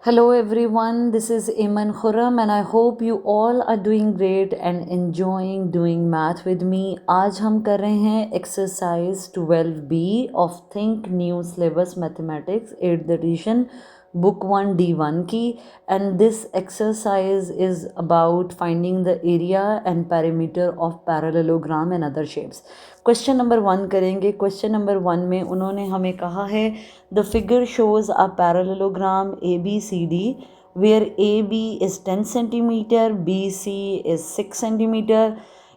Hello everyone, this is Iman Khurram and I hope you all are doing great and enjoying doing math with me. आज हम कर रहे हैं exercise 12B of Think New Syllabus Mathematics 8th edition book 1 D1 की, and this exercise is about finding the area and perimeter of parallelogram and other shapes. Question number 1 करेंगे. Question number 1 में उन्होंने हमें कहा है the figure shows a parallelogram ABCD where AB is 10 centimeter, BC is 6 centimeter.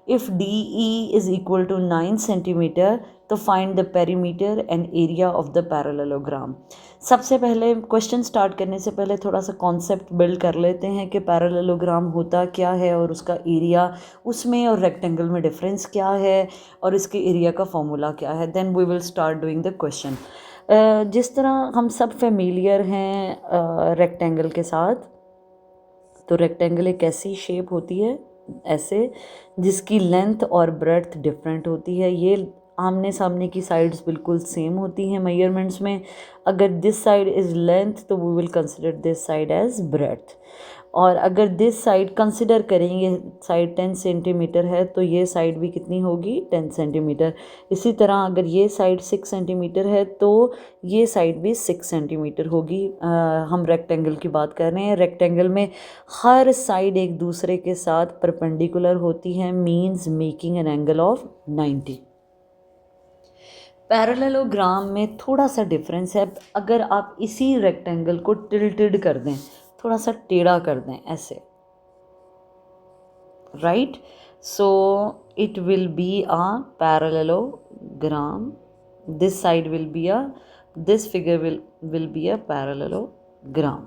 If DE is equal to 9 centimeter, तो find the perimeter and area of the parallelogram. सबसे पहले question start करने से पहले थोड़ा सा कॉन्सेप्ट बिल्ड कर लेते हैं कि पैरेललोग्राम होता क्या है और उसका एरिया उसमें और रेक्टेंगल में डिफरेंस क्या है और इसके एरिया का फॉर्मूला क्या है. Then we will start doing the question. जिस तरह हम सब फेमिलियर हैं रेक्टेंगल के साथ, तो रेक्टेंगल एक ऐसी शेप होती है ऐसे जिसकी लेंथ और ब्रेड्थ डिफरेंट होती है. ये आमने सामने की साइड्स बिल्कुल सेम होती हैं मेजरमेंट्स में. अगर दिस साइड इज़ लेंथ तो we will consider this side as breadth, और अगर दिस साइड कंसिडर करेंगे साइड 10 सेंटीमीटर है तो ये साइड भी कितनी होगी 10 सेंटीमीटर. इसी तरह अगर ये साइड 6 सेंटीमीटर है तो ये साइड भी 6 सेंटीमीटर होगी. हम रेक्टेंगल की बात कर रहे हैं. रेक्टेंगल में हर साइड एक दूसरे के साथ परपेंडिकुलर होती है, means making an angle of 90. Parallelogram में थोड़ा सा डिफरेंस है. अगर आप इसी रेक्टेंगल को टिल्टेड कर दें, थोड़ा सा टेढ़ा कर दें ऐसे, right, so it will be a parallelogram. This side will be a, this figure will be a parallelogram.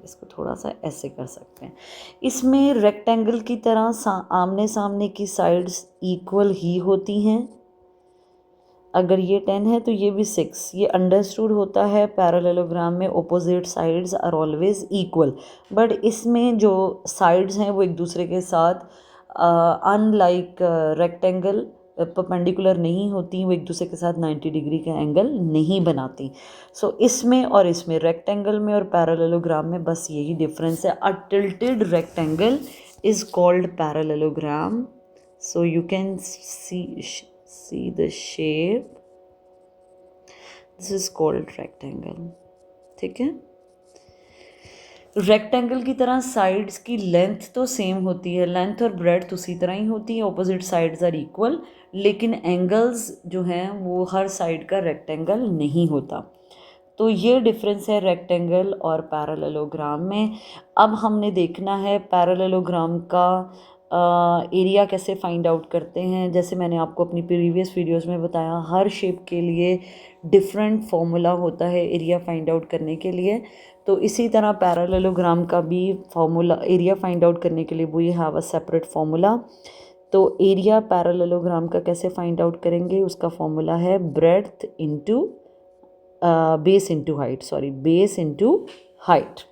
इसको थोड़ा सा ऐसे कर सकते हैं. इसमें रेक्टेंगल की तरह आमने सामने की साइड्स इक्वल ही होती हैं. अगर ये 10 है तो ये भी 6. ये अंडरस्टूड होता है पैरेललोग्राम में opposite sides are always equal. But इसमें जो साइड्स हैं वो एक दूसरे के साथ अनलाइक रेक्टेंगल परपेंडिकुलर नहीं होती, वो एक दूसरे के साथ 90 डिग्री का एंगल नहीं बनाती. सो इसमें और इसमें रेक्टेंगल में और पैरेललोग्राम में बस यही डिफरेंस है. A tilted rectangle is called parallelogram. So you can see the shape. This is called rectangle. ठीक है. रेक्टेंगल की तरह साइड्स की लेंथ तो सेम होती है, लेंथ और ब्रेड्थ उसी तरह ही होती है, ऑपोजिट साइड्स आर इक्वल, लेकिन एंगल्स जो हैं वो हर साइड का रेक्टेंगल नहीं होता. तो ये डिफरेंस है रेक्टेंगल और पैरेललोग्राम में. अब हमने देखना है पैरेललोग्राम का एरिया कैसे फाइंड आउट करते हैं. जैसे मैंने आपको अपनी प्रीवियस वीडियोस में बताया, हर शेप के लिए डिफरेंट फॉर्मूला होता है एरिया फाइंड आउट करने के लिए. तो इसी तरह पैरेललोग्राम का भी फॉर्मूला एरिया फाइंड आउट करने के लिए we have a separate formula. तो एरिया पैरेललोग्राम का कैसे फाइंड आउट करेंगे, उसका फॉर्मूला है breadth into base into height, base into height.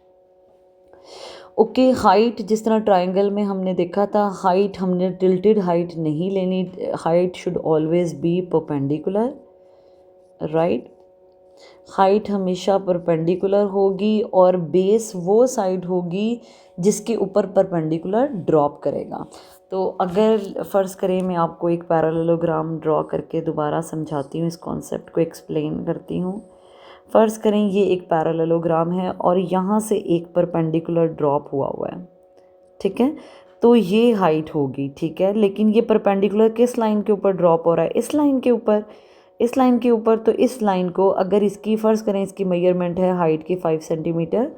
Okay, height जिस तरह ट्रायंगल में हमने देखा था, हाइट हमने टिल्टेड हाइट नहीं लेनी. Height should always be perpendicular, right. Height हमेशा परपेंडिकुलर होगी और बेस वो साइड होगी जिसके ऊपर परपेंडिकुलर ड्रॉप करेगा. तो अगर फ़र्ज़ करें मैं आपको एक पैरेललोग्राम ड्रॉ करके दोबारा समझाती हूँ, इस कॉन्सेप्ट को एक्सप्लेन करती हूँ. फ़र्ज़ करें ये एक पैरेललोग्राम है और यहाँ से एक परपेंडिकुलर ड्रॉप हुआ है, ठीक है. तो ये हाइट होगी, ठीक है, लेकिन ये परपेंडिकुलर किस लाइन के ऊपर ड्रॉप हो रहा है, इस लाइन के ऊपर, इस लाइन के ऊपर. तो इस लाइन को अगर इसकी फ़र्ज़ करें इसकी मेजरमेंट है हाइट की 5 सेंटीमीटर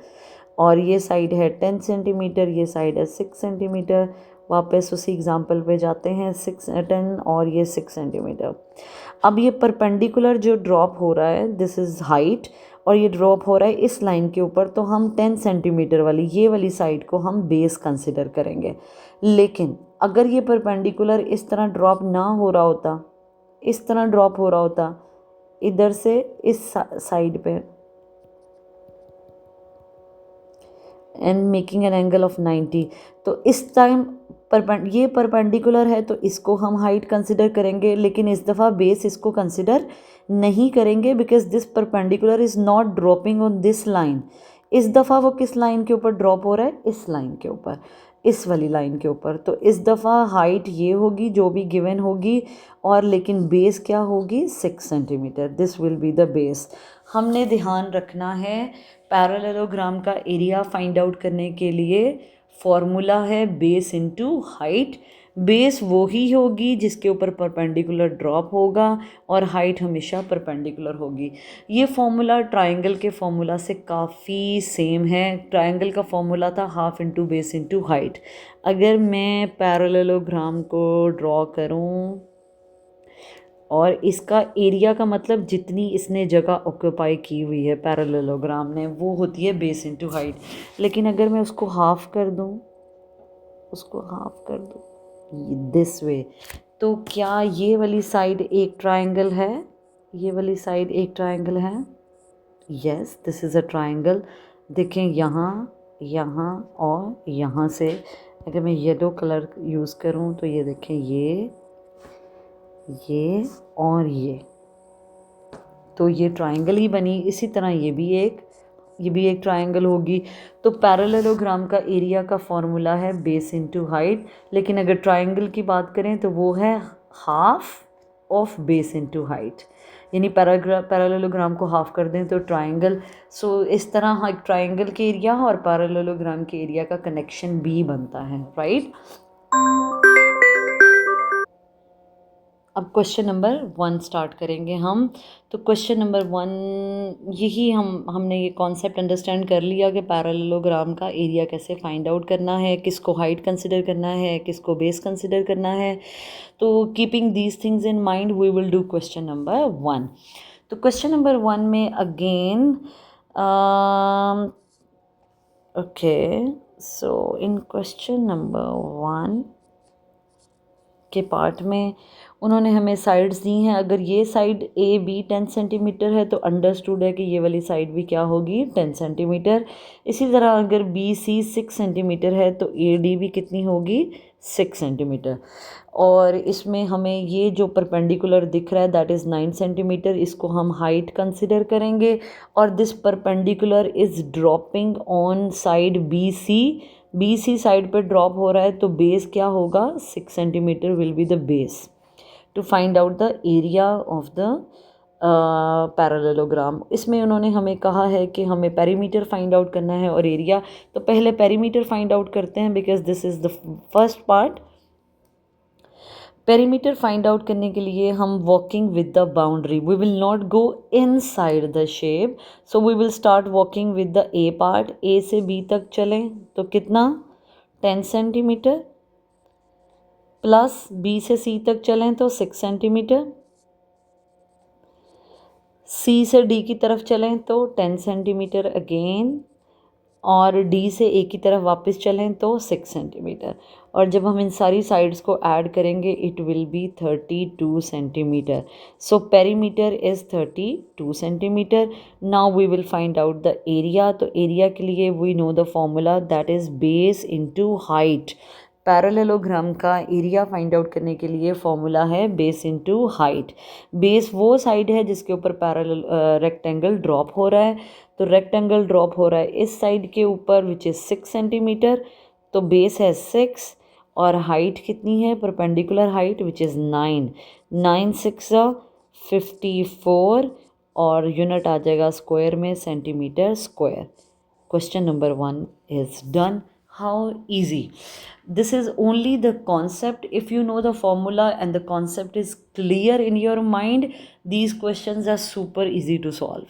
और ये साइड है 10 सेंटीमीटर, ये साइड है 6 सेंटीमीटर. वापस उसी एग्जांपल पे जाते हैं, 10 और ये 6 सेंटीमीटर. अब ये परपेंडिकुलर जो ड्रॉप हो रहा है दिस इज़ हाइट, और ये ड्रॉप हो रहा है इस लाइन के ऊपर, तो हम 10 सेंटीमीटर वाली ये वाली साइड को हम बेस कंसिडर करेंगे. लेकिन अगर ये परपेंडिकुलर इस तरह ड्रॉप ना हो रहा होता, इस तरह ड्रॉप हो रहा होता इधर से इस साइड पे and making an angle of 90, तो इस टाइम ये परपेंडिकुलर है तो इसको हम हाइट कंसिडर करेंगे, लेकिन इस दफ़ा बेस इसको कंसिडर नहीं करेंगे because this perpendicular is not dropping on this line. इस दफ़ा वो किस लाइन के ऊपर ड्रॉप हो रहा है, इस लाइन के ऊपर, इस वाली लाइन के ऊपर। तो इस दफ़ा हाइट ये होगी जो भी गिवन होगी, और लेकिन बेस क्या होगी, 6 centimetre. This will be the base. हमने ध्यान रखना है पैरेललोग्राम का एरिया फाइंड आउट करने के लिए फॉर्मूला है बेस इनटू हाइट। बेस वो ही होगी जिसके ऊपर परपेंडिकुलर ड्रॉप होगा, और हाइट हमेशा परपेंडिकुलर होगी। ये फॉर्मूला ट्रायंगल के फॉर्मूला से काफ़ी सेम है। ट्रायंगल का फॉर्मूला था half into base into height. अगर मैं पैरेललोग्राम को ड्रॉ करूं, और इसका एरिया का मतलब जितनी इसने जगह ऑक्यूपाई की हुई है पैरेललोग्राम ने, वो होती है बेस इंटू हाइट। लेकिन अगर मैं उसको हाफ कर दूं, दिस वे, तो क्या ये वाली साइड एक ट्रायंगल है, ये वाली साइड एक ट्रायंगल है? Yes, this is a triangle. देखें यहाँ, यहाँ और यहाँ से अगर मैं येलो कलर यूज़ करूँ तो ये देखें, ये और ये, तो ये ट्रायंगल ही बनी। इसी तरह ये भी एक ट्रायंगल होगी। तो पैरेललोग्राम का एरिया का फॉर्मूला है बेस इनटू हाइट, लेकिन अगर ट्रायंगल की बात करें तो वो है half of base into height, यानी पैरेललोग्राम को हाफ कर दें तो ट्रायंगल। सो इस तरह एक ट्रायंगल के एरिया और पैरेललोग्राम के एरिया का कनेक्शन भी बनता है, राइट। अब क्वेश्चन नंबर 1 स्टार्ट करेंगे हम। तो क्वेश्चन नंबर 1, यही हमने ये कॉन्सेप्ट अंडरस्टैंड कर लिया कि पैरेललोग्राम का एरिया कैसे फाइंड आउट करना है, किसको हाइट कंसिडर करना है, किसको बेस कंसिडर करना है। तो keeping these things in mind we will do question number 1। तो क्वेश्चन नंबर 1 में again okay, so in question number 1 के पार्ट में उन्होंने हमें साइड्स दी हैं। अगर ये साइड ए बी 10 सेंटीमीटर है तो अंडरस्टूड है कि ये वाली साइड भी क्या होगी, 10 सेंटीमीटर। इसी तरह अगर बी सी 6 सेंटीमीटर है तो ए डी भी कितनी होगी, 6 सेंटीमीटर। और इसमें हमें ये जो परपेंडिकुलर दिख रहा है दैट इज़ 9 सेंटीमीटर, इसको हम हाइट कंसिडर करेंगे। और this perpendicular is dropping on side B C side पर ड्रॉप हो रहा है, तो बेस क्या होगा, 6 centimetre will be the base to find out the area of the parallelogram. इसमें उन्होंने हमें कहा है कि हमें पेरीमीटर फाइंड आउट करना है और एरिया। तो पहले पेरीमीटर फाइंड आउट करते हैं because this is the first part. Perimeter find out करने के लिए हम walking with the boundary, we will not go inside the shape, so we will start walking with the A part. A से B तक चलें तो कितना, 10 centimetre, plus B से सी तक चलें तो 6 सेंटीमीटर, सी से डी की तरफ चलें तो 10 सेंटीमीटर अगेन, और डी से ए की तरफ वापस चलें तो 6 सेंटीमीटर। और जब हम इन सारी साइड्स को ऐड करेंगे it will be 32 centimetre. So perimeter is 32 centimetre. Now we will find out the area. तो एरिया के लिए we know the formula that is base into height. Parallelogram का एरिया फाइंड आउट करने के लिए formula है base into height. Base वो side है जिसके ऊपर रेक्टेंगल ड्रॉप हो रहा है। तो रेक्टेंगल ड्रॉप हो रहा है इस साइड के ऊपर विच इज़ 6 सेंटीमीटर, तो बेस है 6 और हाइट कितनी है, परपेंडिकुलर हाइट विच इज़ 9, 9 6 54 और यूनिट आ जाएगा स्क्वायर में, centimetre square. Question number 1 is done. How easy! This is only the concept. If you know the formula and the concept is clear in your mind, these questions are super easy to solve.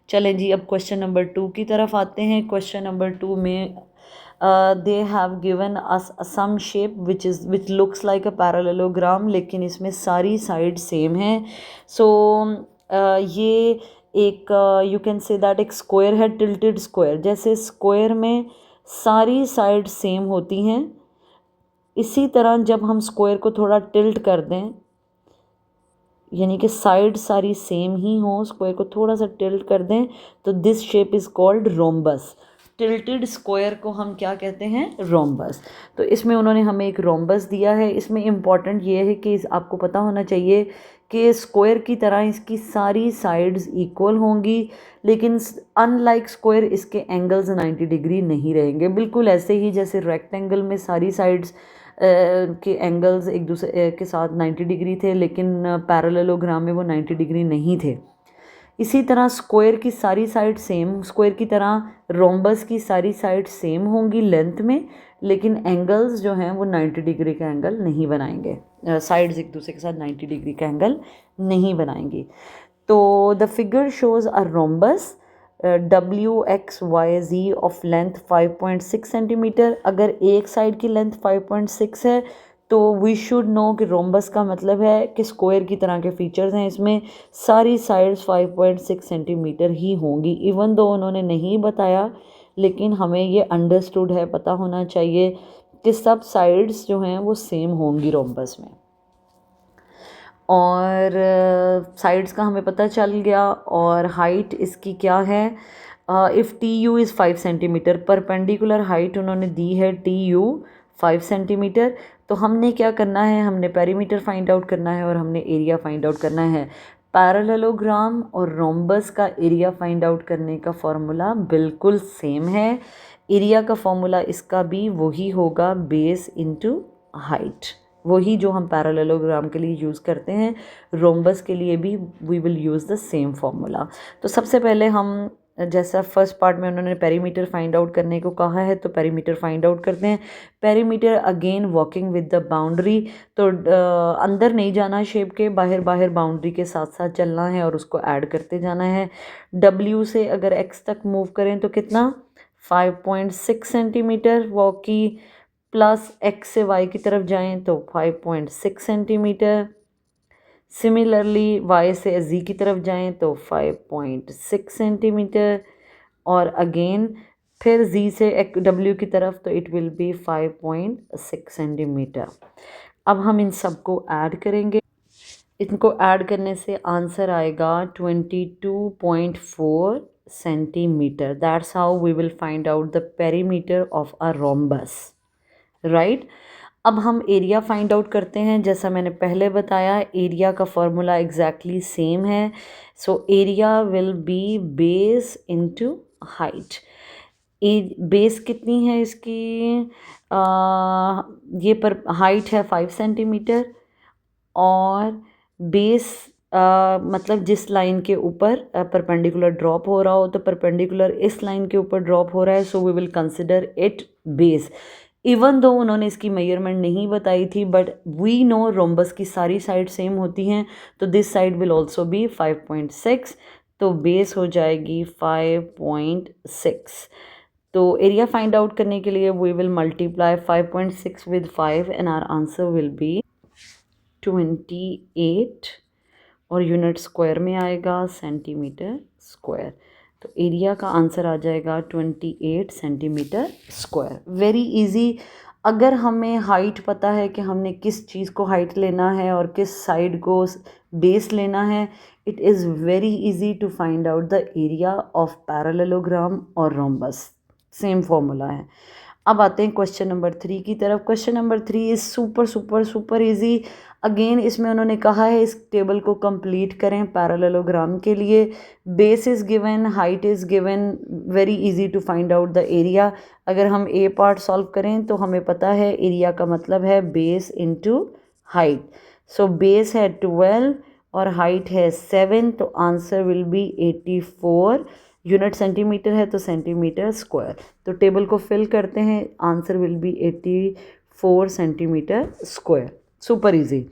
चलें जी, अब question number 2 की तरफ आते हैं। Question number 2 में they have given us some shape which looks like a parallelogram, लेकिन इसमें सारी साइड सेम हैं। सो ये एक यू कैन से दैट एक स्क्वायर है, टिल्टेड स्क्वायर। जैसे स्क्वायर में सारी साइड सेम होती हैं, इसी तरह जब हम स्क्वायर को थोड़ा टिल्ट कर दें, यानी कि साइड सारी सेम ही हो, स्क्वायर को थोड़ा सा टिल्ट कर दें, तो this shape is called rhombus. Tilted square को हम क्या कहते हैं, रोम्बस। तो इसमें उन्होंने हमें एक रोम्बस दिया है। इसमें इम्पॉर्टेंट ये है कि आपको पता होना चाहिए कि स्क्वायर की तरह इसकी सारी साइड्स इक्वल होंगी, लेकिन अनलाइक स्क्वायर इसके एंगल्स 90 डिग्री नहीं रहेंगे। बिल्कुल ऐसे ही जैसे रेक्टेंगल में सारी साइड्स के एंगल्स एक दूसरे के साथ 90 डिग्री थे, लेकिन पैरेललोग्राम में वो 90 डिग्री नहीं थे। इसी तरह स्क्वायर की सारी साइड सेम, स्क्वायर की तरह रोम्बस की सारी साइड सेम होंगी लेंथ में, लेकिन एंगल्स जो हैं वो 90 डिग्री का एंगल नहीं बनाएंगे, साइड्स एक दूसरे के साथ 90 डिग्री का एंगल नहीं बनाएंगी। तो the figure shows a rhombus WXYZ of length 5.6 centimetre. अगर एक साइड की लेंथ 5.6 है तो वी शुड नो कि रोम्बस का मतलब है कि स्क्वायर की तरह के फीचर्स हैं, इसमें सारी साइड्स 5.6 सेंटीमीटर ही होंगी। इवन दो उन्होंने नहीं बताया, लेकिन हमें ये अंडरस्टूड है, पता होना चाहिए कि सब साइड्स जो हैं वो सेम होंगी रोम्बस में। और साइड्स का हमें पता चल गया। और हाइट इसकी क्या है, if TU is 5 centimetre, perpendicular height उन्होंने दी है TU 5 सेंटीमीटर। तो हमने क्या करना है, हमने पेरीमीटर फाइंड आउट करना है और हमने एरिया फाइंड आउट करना है। पैरेललोग्राम और रोम्बस का एरिया फाइंड आउट करने का फॉर्मूला बिल्कुल सेम है। एरिया का फॉर्मूला इसका भी वही होगा, बेस इनटू हाइट, वही जो हम पैरेललोग्राम के लिए यूज़ करते हैं, रोम्बस के लिए भी we will use the same formula. तो सबसे पहले हम, जैसा फर्स्ट पार्ट में उन्होंने पेरीमीटर फाइंड आउट करने को कहा है, तो पेरीमीटर फाइंड आउट करते हैं। Perimeter again walking with the boundary, तो अंदर नहीं जाना शेप के, बाहर बाहर बाउंड्री के साथ साथ चलना है और उसको ऐड करते जाना है। W से अगर X तक मूव करें तो कितना, 5.6 सेंटीमीटर वॉकी, प्लस X से Y की तरफ जाएं तो 5.6 सेंटीमीटर। सिमिलरली Y से Z की तरफ जाएं तो 5.6 सेंटीमीटर, और अगेन फिर Z से W की तरफ तो इट विल बी 5.6 सेंटीमीटर। अब हम इन सबको ऐड करेंगे। इनको ऐड करने से आंसर आएगा 22.4 centimetre. That's how we will find out the perimeter of a rhombus, right. अब हम एरिया फाइंड आउट करते हैं। जैसा मैंने पहले बताया, एरिया का फॉर्मूला एग्जैक्टली सेम है। So area will be base into height. Base कितनी है इसकी, ये पर हाइट है 5 सेंटीमीटर, और बेस मतलब जिस लाइन के ऊपर परपेंडिकुलर ड्रॉप हो रहा हो, तो परपेंडिकुलर इस लाइन के ऊपर ड्रॉप हो रहा है, so we will consider it base. Even though उन्होंने इसकी मेजरमेंट नहीं बताई थी, बट वी नो रोम्बस की सारी साइड सेम होती हैं, तो this side will also be 5.6, तो बेस हो जाएगी 5.6। तो एरिया फाइंड आउट करने के लिए we will multiply 5.6 with 5 and our answer will be 28, और यूनिट स्क्वायर में आएगा सेंटीमीटर स्क्वायर। तो एरिया का आंसर आ जाएगा 28 सेंटीमीटर स्क्वायर। Very easy. अगर हमें हाइट पता है कि हमने किस चीज़ को हाइट लेना है और किस साइड को बेस लेना है, it is very easy to find out the area of parallelogram और रोम्बस। सेम फॉर्मूला है। अब आते हैं क्वेश्चन नंबर 3 की तरफ। Question number 3 is super super super easy. Again इसमें उन्होंने कहा है इस टेबल को कंप्लीट करें पैरेललोग्राम के लिए। Base is given, height is given, very easy to find out the area. अगर हम ए पार्ट सॉल्व करें तो हमें पता है एरिया का मतलब है base into height. So base है 12 और हाइट है 7, तो answer will be 84। Unit centimetre है तो सेंटीमीटर स्क्वायर। तो टेबल को फिल करते हैं, answer will be 84 centimetre square. Super easy.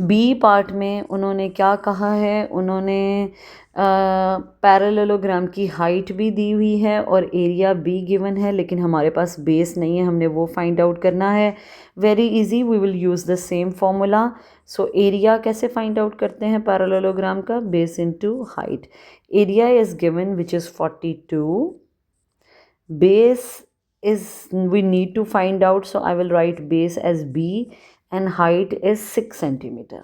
B part में उन्होंने क्या कहा है, उन्होंने पैरेललोग्राम की हाइट भी दी हुई है और एरिया भी गिवन है, लेकिन हमारे पास बेस नहीं है, हमने वो फाइंड आउट करना है। Very easy, we will use the same formula. So area कैसे फाइंड आउट करते हैं पैरेललोग्राम का, base into height. Area is given which is 42, base is we need to find out, so I will write base as B and height is 6 centimetre.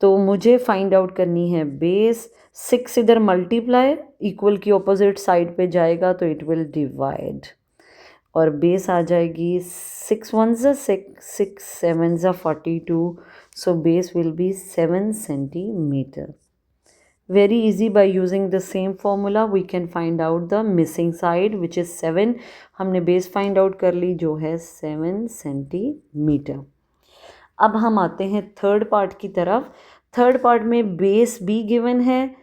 तो मुझे find out करनी है base. 6 इधर multiply equal की opposite side पे जाएगा तो it will divide, और बेस आ जाएगी 6 1 6 6 7 42, So base will be 7 centimeter. Very easy, by using the same formula we can find out the missing side which is 7. हमने base find out कर ली जो है 7 centimeter. अब हम आते हैं थर्ड पार्ट की तरफ. थर्ड पार्ट में बेस भी गिवन है,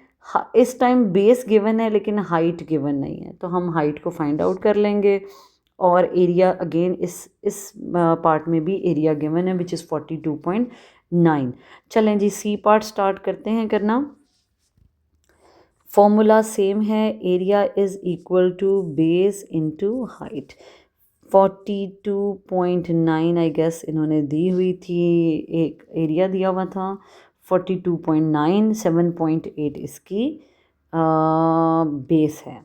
इस टाइम बेस गिवन है लेकिन हाइट गिवन नहीं है, तो हम हाइट को फाइंड आउट कर लेंगे. और एरिया अगेन इस पार्ट में भी एरिया गिवन है विच इज़ 42.9. चलें जी, सी पार्ट स्टार्ट करते हैं करना. फॉर्मूला सेम है, area is equal to base into height. 42.9 I guess इन्होंने दी हुई थी, एक एरिया दिया हुआ था 42.9. 7.8 इसकी बेस है,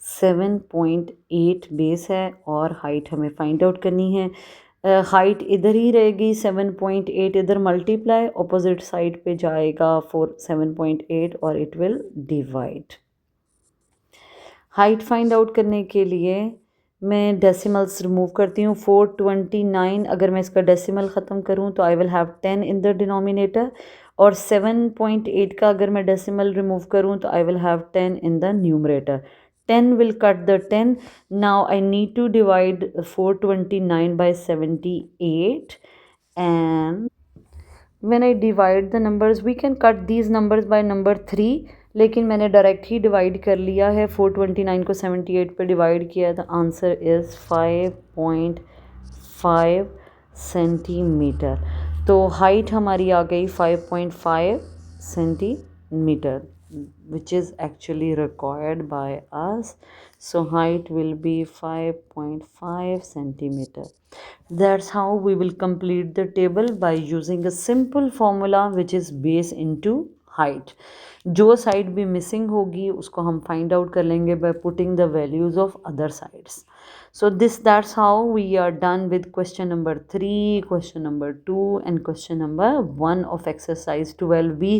7.8 बेस है और हाइट हमें फाइंड आउट करनी है. हाइट इधर ही रहेगी, 7.8 इधर मल्टीप्लाई ऑपोजिट साइड पे जाएगा फॉर 7.8 और it will divide. Height find out करने के लिए मैं डेसिमल्स रिमूव करती हूँ. 429 अगर मैं इसका डेसिमल ख़त्म करूँ तो I will have 10 in the denominator, और 7.8 का अगर मैं डेसिमल रिमूव करूँ तो I will have 10 in the numerator. 10 will cut the 10. Now I need to divide 429 by 78, and when I divide the numbers we can cut these numbers by number 3, लेकिन मैंने direct ही divide कर लिया है. 429 को 78 पे divide किया. The answer is 5.5 centimetre. तो height हमारी आ गई 5.5 centimetre which is actually required by us. So height will be 5.5 centimeter. That's how we will complete the table, by using a simple formula which is base into height. जो side भी missing होगी उसको हम find out कर लेंगे by putting the values of other sides. So that's how we are done with question number 3, question number 2 and question number 1 of exercise 12b.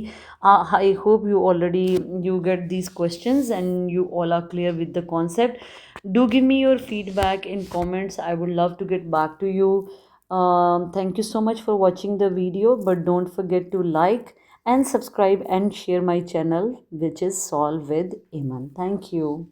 I hope you get these questions and you all are clear with the concept. Do give me your feedback in comments. I would love to get back to you. Thank you so much for watching the video, but don't forget to like and subscribe and share my channel which is Solve with Iman. Thank you.